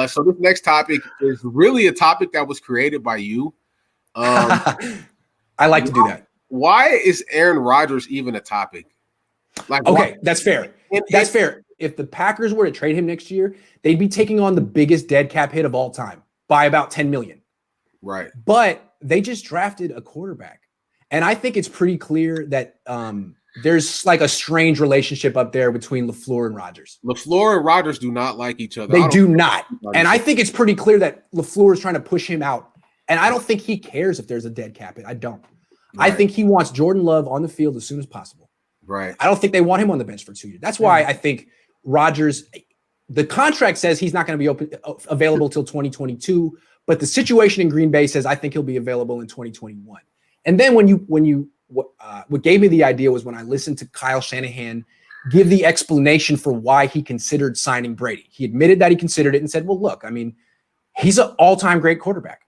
So this next topic is really a topic that was created by you. I like to do that. Why is Aaron Rodgers even a topic? Like, okay, that's fair. That's fair. If the Packers were to trade him next year, they'd be taking on the biggest dead cap hit of all time by about $10 million. Right. But they just drafted a quarterback. And I think it's pretty clear that there's like a strange relationship up there between LaFleur and Rodgers. LaFleur and Rodgers do not like each other. They do not. And I think it's pretty clear that LaFleur is trying to push him out. And I don't think he cares if there's a dead cap hit. I don't. Right. I think he wants Jordan Love on the field as soon as possible. Right. I don't think they want him on the bench for 2 years. That's why I think Rodgers, the contract says he's not going to be available till 2022, but the situation in Green Bay says I think he'll be available in 2021. And then what gave me the idea was when I listened to Kyle Shanahan give the explanation for why he considered signing Brady. He admitted that he considered it and said, well, look, I mean, he's an all-time great quarterback.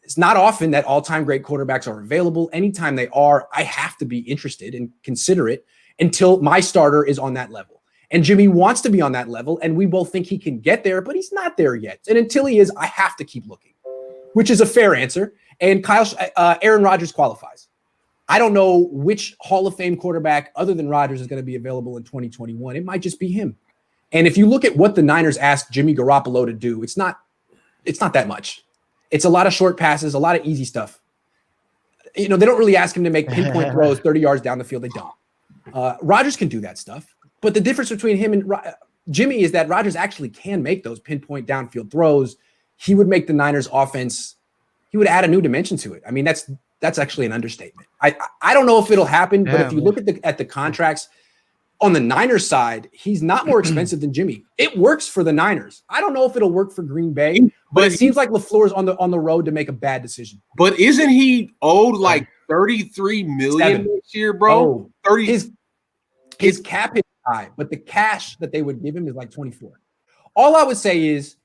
It's not often that all-time great quarterbacks are available. Anytime they are, I have to be interested and consider it until my starter is on that level. And Jimmy wants to be on that level, and we both think he can get there, but he's not there yet. And until he is, I have to keep looking, which is a fair answer. And Aaron Rodgers qualifies. I don't know which Hall of Fame quarterback other than Rodgers is going to be available in 2021. It might just be him. And if you look at what the Niners asked Jimmy Garoppolo to do, it's not that much. It's a lot of short passes, a lot of easy stuff. They don't really ask him to make pinpoint throws 30 yards down the field. They don't. Rodgers can do that stuff. But the difference between him and Jimmy is that Rodgers actually can make those pinpoint downfield throws. He would make the Niners offense, he would add a new dimension to it. I mean, that's actually an understatement. I don't know if it'll happen, but if you look at the contracts on the Niners side, he's not more expensive than Jimmy. It works for the Niners. I don't know if it'll work for Green Bay, but it seems like LaFleur's on the road to make a bad decision. But isn't he owed like $33 million next year, bro? 30. His cap is high, but the cash that they would give him is like 24. All I would say is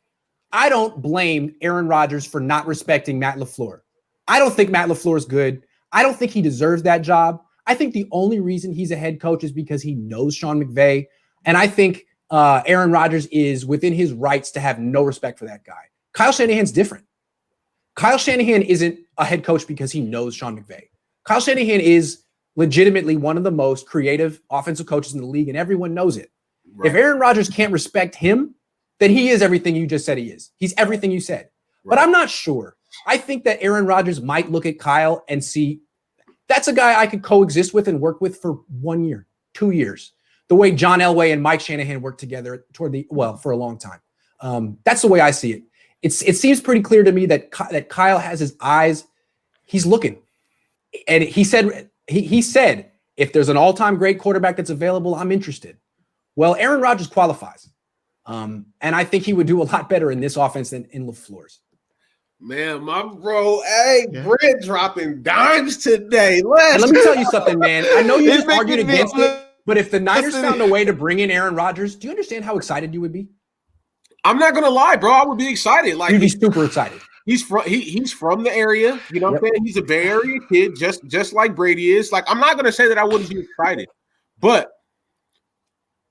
I don't blame Aaron Rodgers for not respecting Matt LaFleur. I don't think Matt LaFleur is good. I don't think he deserves that job. I think the only reason he's a head coach is because he knows Sean McVay. And I think Aaron Rodgers is within his rights to have no respect for that guy. Kyle Shanahan's different. Kyle Shanahan isn't a head coach because he knows Sean McVay. Kyle Shanahan is legitimately one of the most creative offensive coaches in the league, and everyone knows it. Right. If Aaron Rodgers can't respect him, then he is everything you just said he is. He's everything you said. Right. But I'm not sure. I think that Aaron Rodgers might look at Kyle and see that's a guy I could coexist with and work with for 1 year, 2 years, the way John Elway and Mike Shanahan worked together for a long time. That's the way I see it. It seems pretty clear to me that Kyle has his eyes. He's looking. And he said, if there's an all-time great quarterback that's available, I'm interested. Well, Aaron Rodgers qualifies. And I think he would do a lot better in this offense than in LaFleur's. Man, my bro, Brent dropping dimes today. Let me tell you something, man. I know you just argued against it, but if the Niners found a way to bring in Aaron Rodgers, do you understand how excited you would be? I'm not gonna lie, bro. I would be excited. Like you'd be super excited. He's from the area. You know what I'm saying? He's a Bay Area kid, just like Brady is. Like, I'm not gonna say that I wouldn't be excited, but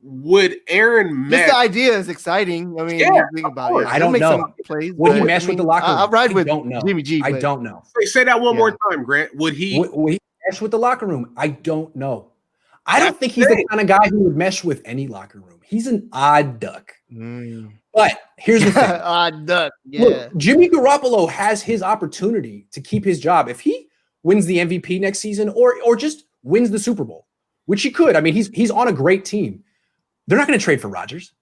would Aaron mesh? Just the idea is exciting. I mean, think about it. I don't know. Would he mesh with the locker room? I'll ride with Jimmy G. I don't know. Say that one more time, Grant. Would he mesh with the locker room? I don't know. I don't think he's the kind of guy who would mesh with any locker room. He's an odd duck. But here's the thing. Odd duck. Yeah. Look, Jimmy Garoppolo has his opportunity to keep his job if he wins the MVP next season or just wins the Super Bowl, which he could. I mean, he's on a great team. They're not going to trade for Rodgers,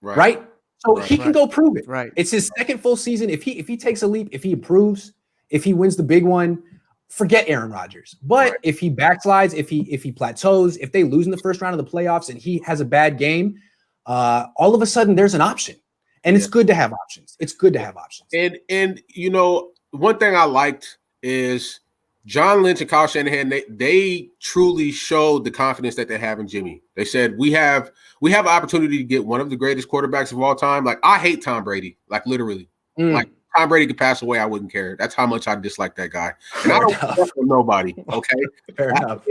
right? So he can go prove it. Right. It's his second full season. If he takes a leap, if he improves, if he wins the big one, forget Aaron Rodgers. But if he backslide, if he plateaus, if they lose in the first round of the playoffs and he has a bad game, all of a sudden there's an option. And it's good to have options. It's good to have options. And you know, one thing I liked is John Lynch and Kyle Shanahan, they truly showed the confidence that they have in Jimmy. They said, we have an opportunity to get one of the greatest quarterbacks of all time. Like, I hate Tom Brady, like literally. Like, Tom Brady could pass away, I wouldn't care. That's how much I dislike that guy. And I don't care for nobody, okay? Fair enough.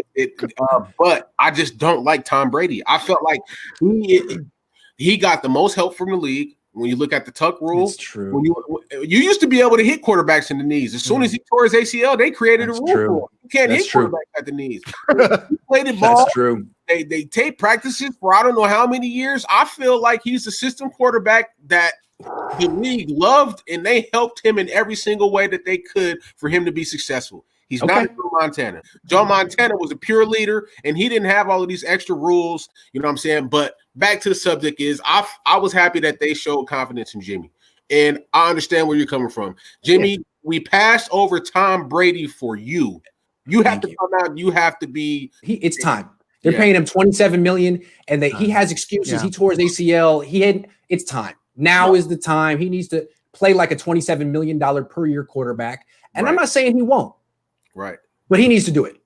But I just don't like Tom Brady. I felt like he got the most help from the league When you look at the tuck rule, It's true. when you used to be able to hit quarterbacks in the knees. As soon as he tore his ACL, they created That's a rule true. for him. You can't That's hit true. quarterbacks at the knees. He played the ball. That's true. They tape practices for I don't know how many years. I feel like he's a system quarterback that the league loved, and they helped him in every single way that they could for him to be successful. He's not a Joe Montana. Joe Montana was a pure leader, and he didn't have all of these extra rules. You know what I'm saying? But back to the subject is I was happy that they showed confidence in Jimmy. And I understand where you're coming from. Jimmy, we passed over Tom Brady for you. You have to come out. You have to be. It's time. They're paying him $27 million, and he has excuses. Yeah. He tore his ACL. It's time. Now is the time. He needs to play like a $27 million per year quarterback. And I'm not saying he won't. Right. But he needs to do it.